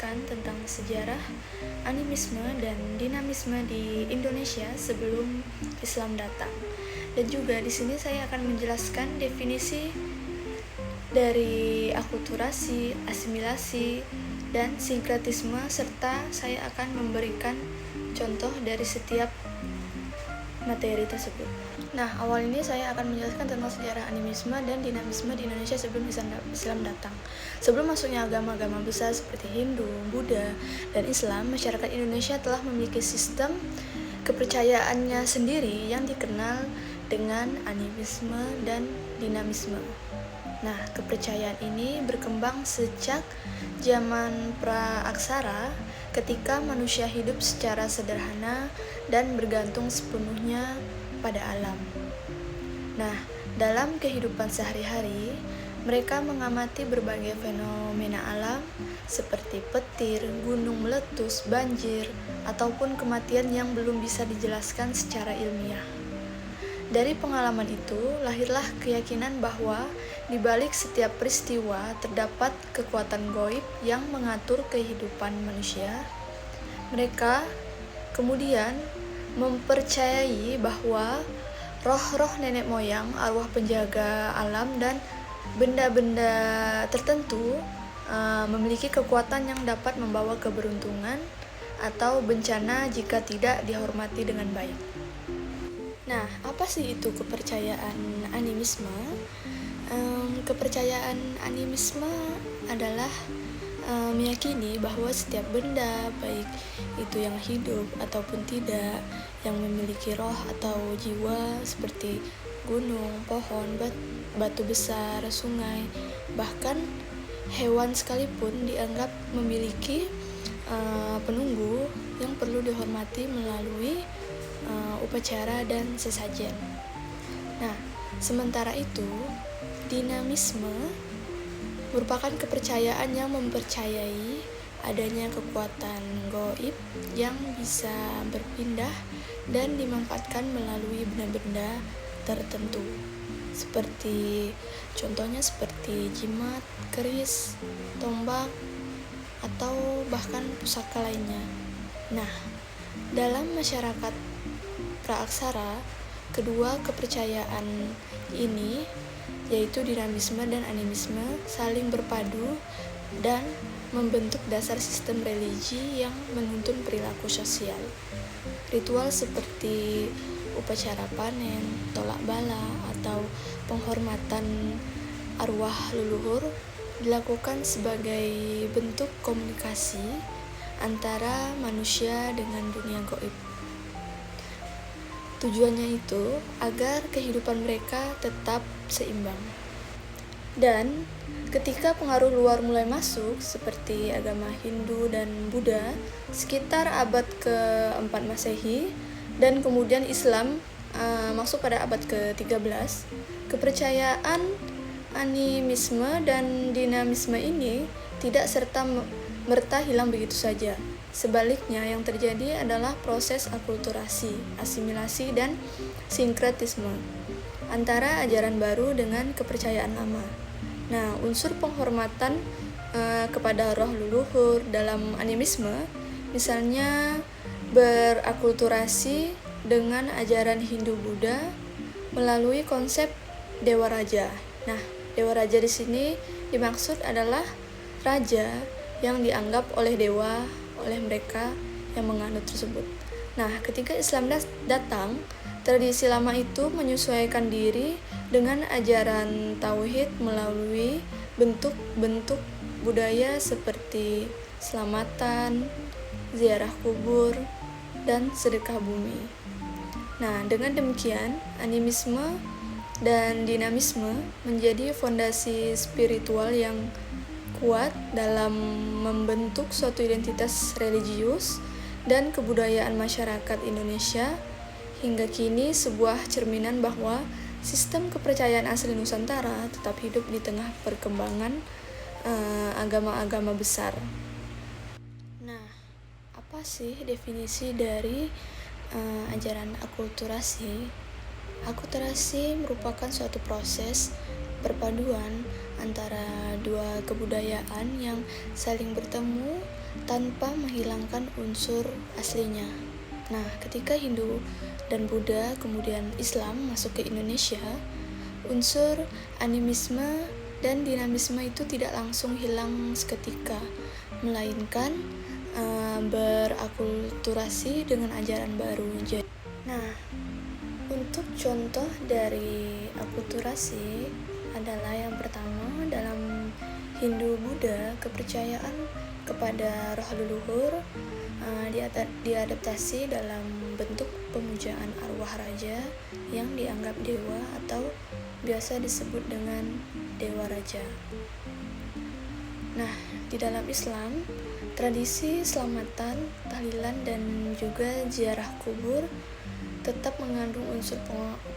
menjelaskan tentang sejarah animisme dan dinamisme di Indonesia sebelum Islam datang. Dan juga di sini saya akan menjelaskan definisi dari akulturasi, asimilasi, dan sinkretisme, serta saya akan memberikan contoh dari setiap materi tersebut. Nah, awal ini saya akan menjelaskan tentang sejarah animisme dan dinamisme di Indonesia sebelum Islam datang. Sebelum masuknya agama-agama besar seperti Hindu, Buddha, dan Islam, masyarakat Indonesia telah memiliki sistem kepercayaannya sendiri yang dikenal dengan animisme dan dinamisme. Nah, kepercayaan ini berkembang sejak zaman pra-aksara, ketika manusia hidup secara sederhana dan bergantung sepenuhnya pada alam. Nah, dalam kehidupan sehari-hari, mereka mengamati berbagai fenomena alam seperti petir, gunung meletus, banjir, ataupun kematian yang belum bisa dijelaskan secara ilmiah. Dari pengalaman itu, lahirlah keyakinan bahwa di balik setiap peristiwa terdapat kekuatan gaib yang mengatur kehidupan manusia. Mereka kemudian mempercayai bahwa roh-roh nenek moyang, arwah penjaga alam, dan benda-benda tertentu memiliki kekuatan yang dapat membawa keberuntungan atau bencana jika tidak dihormati dengan baik. Nah, apa sih itu kepercayaan animisme? Kepercayaan animisme adalah meyakini bahwa setiap benda, baik itu yang hidup ataupun tidak, yang memiliki roh atau jiwa seperti gunung, pohon, batu besar, sungai, bahkan hewan sekalipun dianggap memiliki penunggu yang perlu dihormati melalui upacara dan sesajen. Nah, sementara itu, dinamisme merupakan kepercayaan yang mempercayai adanya kekuatan gaib yang bisa berpindah dan dimanfaatkan melalui benda-benda tertentu. Contohnya seperti jimat, keris, tombak, atau bahkan pusaka lainnya. Nah, dalam masyarakat praaksara, kedua kepercayaan ini, yaitu dinamisme dan animisme, saling berpadu dan membentuk dasar sistem religi yang menuntun perilaku sosial. Ritual seperti upacara panen, tolak bala, atau penghormatan arwah leluhur dilakukan sebagai bentuk komunikasi antara manusia dengan dunia gaib. Tujuannya itu agar kehidupan mereka tetap seimbang. Dan ketika pengaruh luar mulai masuk seperti agama Hindu dan Buddha sekitar abad ke-4 Masehi, dan kemudian Islam masuk pada abad ke-13, kepercayaan animisme dan dinamisme ini tidak serta-merta hilang begitu saja. Sebaliknya, yang terjadi adalah proses akulturasi, asimilasi, dan sinkretisme antara ajaran baru dengan kepercayaan lama. Nah, unsur penghormatan kepada roh leluhur dalam animisme, misalnya berakulturasi dengan ajaran Hindu-Buddha melalui konsep Dewa Raja. Nah, Dewa Raja di sini dimaksud adalah raja yang dianggap oleh dewa oleh mereka yang menganut tersebut. Nah, ketika Islam datang, tradisi lama itu menyesuaikan diri dengan ajaran tauhid melalui bentuk-bentuk budaya seperti selamatan, ziarah kubur, dan sedekah bumi. Nah, dengan demikian, animisme dan dinamisme menjadi fondasi spiritual yang kuat dalam membentuk suatu identitas religius dan kebudayaan masyarakat Indonesia. Hingga kini sebuah cerminan bahwa sistem kepercayaan asli Nusantara tetap hidup di tengah perkembangan agama-agama besar. Nah, apa sih definisi dari ajaran akulturasi? Akulturasi merupakan suatu proses perpaduan antara dua kebudayaan yang saling bertemu tanpa menghilangkan unsur aslinya. Nah, ketika Hindu dan Buddha kemudian Islam masuk ke Indonesia, unsur animisme dan dinamisme itu tidak langsung hilang seketika, melainkan berakulturasi dengan ajaran baru. Nah, untuk contoh dari akulturasi adalah yang pertama, dalam Hindu Buddha, kepercayaan kepada roh leluhur diadaptasi dalam bentuk pemujaan arwah raja yang dianggap dewa atau biasa disebut dengan dewa raja. Nah, di dalam Islam, tradisi selamatan, tahlilan, dan juga ziarah kubur tetap mengandung unsur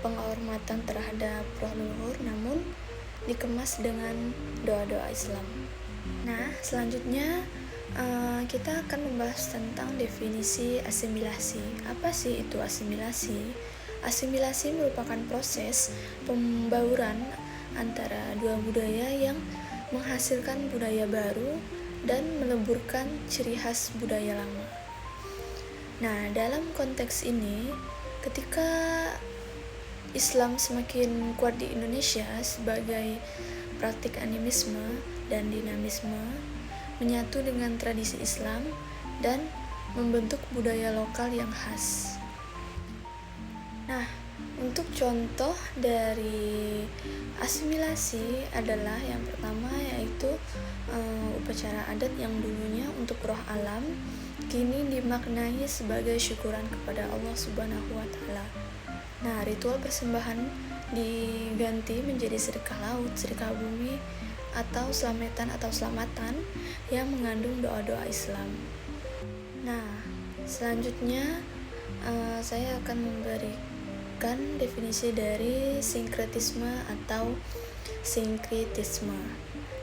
penghormatan terhadap roh leluhur, namun dikemas dengan doa-doa Islam. Nah, selanjutnya kita akan membahas tentang definisi asimilasi. Apa sih itu asimilasi? Asimilasi merupakan proses pembauran antara dua budaya yang menghasilkan budaya baru dan meleburkan ciri khas budaya lama. Nah, dalam konteks ini, ketika Islam semakin kuat di Indonesia sebagai praktik animisme dan dinamisme, menyatu dengan tradisi Islam dan membentuk budaya lokal yang khas. Nah, untuk contoh dari asimilasi adalah yang pertama, yaitu upacara adat yang dulunya untuk roh alam kini dimaknai sebagai syukuran kepada Allah Subhanahu wa Ta'ala. Nah, ritual persembahan diganti menjadi sedekah laut, sedekah bumi, atau selamatan yang mengandung doa-doa Islam. Nah, selanjutnya saya akan memberikan definisi dari sinkretisme atau sinkritisme.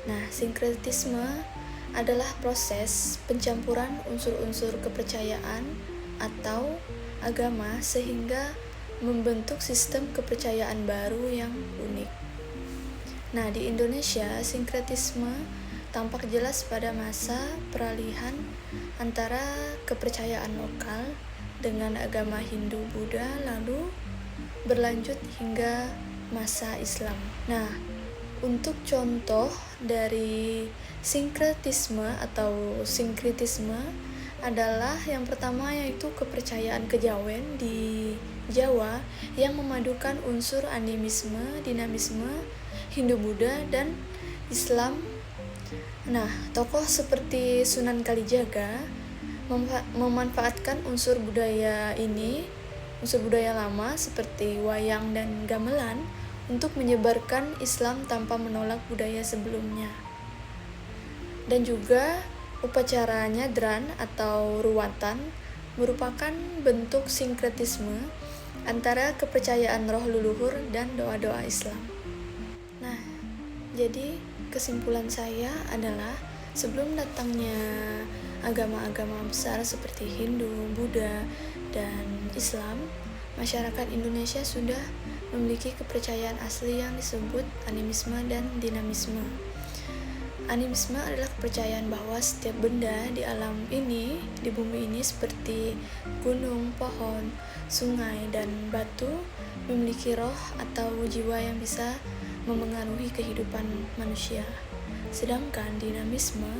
Nah, sinkretisme adalah proses pencampuran unsur-unsur kepercayaan atau agama sehingga membentuk sistem kepercayaan baru yang unik. Nah, di Indonesia, sinkretisme tampak jelas pada masa peralihan antara kepercayaan lokal dengan agama Hindu Buddha, lalu berlanjut hingga masa Islam. Nah, untuk contoh dari sinkretisme atau sinkritisme adalah yang pertama, yaitu kepercayaan kejawen di Jawa yang memadukan unsur animisme, dinamisme, Hindu-Buddha, dan Islam. Nah, tokoh seperti Sunan Kalijaga memanfaatkan unsur budaya lama seperti wayang dan gamelan untuk menyebarkan Islam tanpa menolak budaya sebelumnya. Dan juga upacara nyadran atau ruwatan merupakan bentuk sinkretisme antara kepercayaan roh leluhur dan doa-doa Islam. Nah, jadi kesimpulan saya adalah sebelum datangnya agama-agama besar seperti Hindu, Buddha, dan Islam, masyarakat Indonesia sudah memiliki kepercayaan asli yang disebut animisme dan dinamisme. Animisme adalah kepercayaan bahwa setiap benda di alam ini, di bumi ini, seperti gunung, pohon, sungai, dan batu, memiliki roh atau jiwa yang bisa memengaruhi kehidupan manusia. Sedangkan dinamisme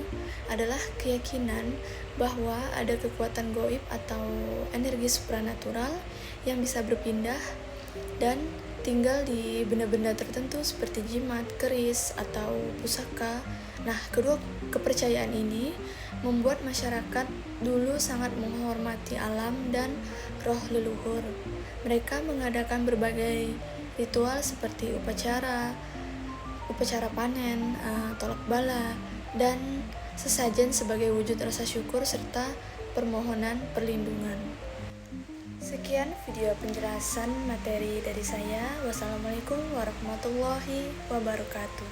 adalah keyakinan bahwa ada kekuatan gaib atau energi supranatural yang bisa berpindah dan tinggal di benda-benda tertentu seperti jimat, keris, atau pusaka. Nah, kedua kepercayaan ini membuat masyarakat dulu sangat menghormati alam dan roh leluhur. Mereka mengadakan berbagai ritual seperti upacara panen, tolak bala, dan sesajen sebagai wujud rasa syukur serta permohonan perlindungan. Sekian video penjelasan materi dari saya. Wassalamualaikum warahmatullahi wabarakatuh.